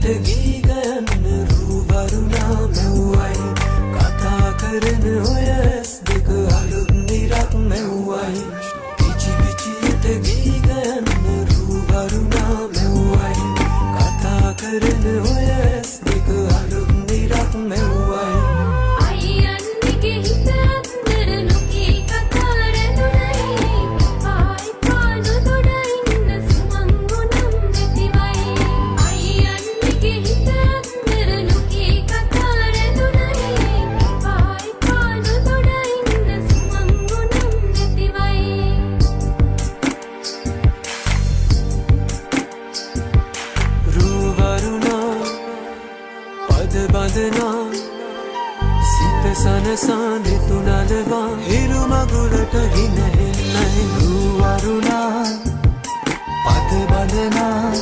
විචියට ගී ගයන්න රූවරුණා මෙව්වයි කතා කරන ඔය ඇස් දෙක අලුත් නිරක් මෙව්වයි විචියට ගී ගයන්න රූවරුණා මෙව්වයි කතා කරන ඔය ඇස් දෙක අලුත් නිරක් මෙව්වයි බඳනා සිත සනසා දෙතුනලවා හිරු මගුලට හිනහෙන්නයි රුවරුණා පද බඳනා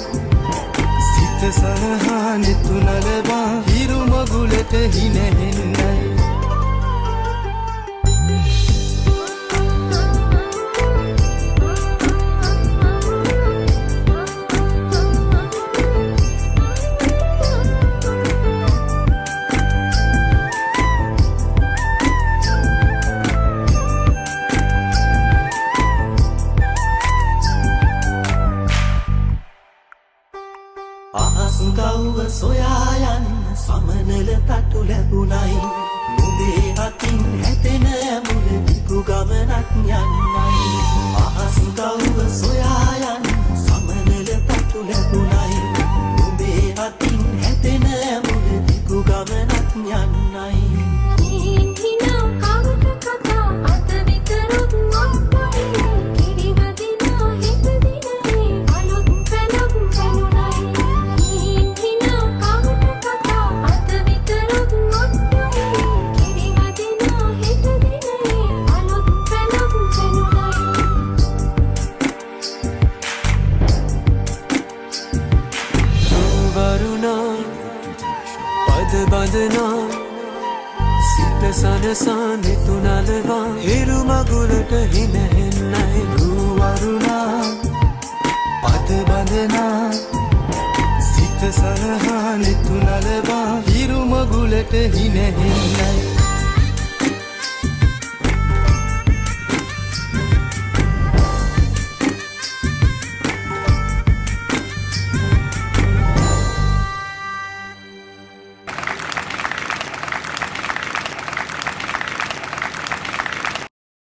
සිත සනහා දෙතුනලවා හිරු මගුලට හිනහෙන්නයි අහස්ගව්ව සොයා යන්න සමනල තටු ලැබුණයි නුඹේ අතින් හැතෙන ඇමුල දිගු ගමනක් යන්නයි අහස්ගව්ව සොයා යන්න සමනල තටු ලැබුණයි නුඹේ අතින් හැතෙන ඇමුල දිගු ගමනක් යන්නයි පද බඳනා සිත සනසා දෙතුනලවා හිරු මගුලට හිනහෙන්නයි රුවරුණා පද බඳනා සිත සනහා දෙතුනලවා හිරු මගුලට හිනහෙන්නයි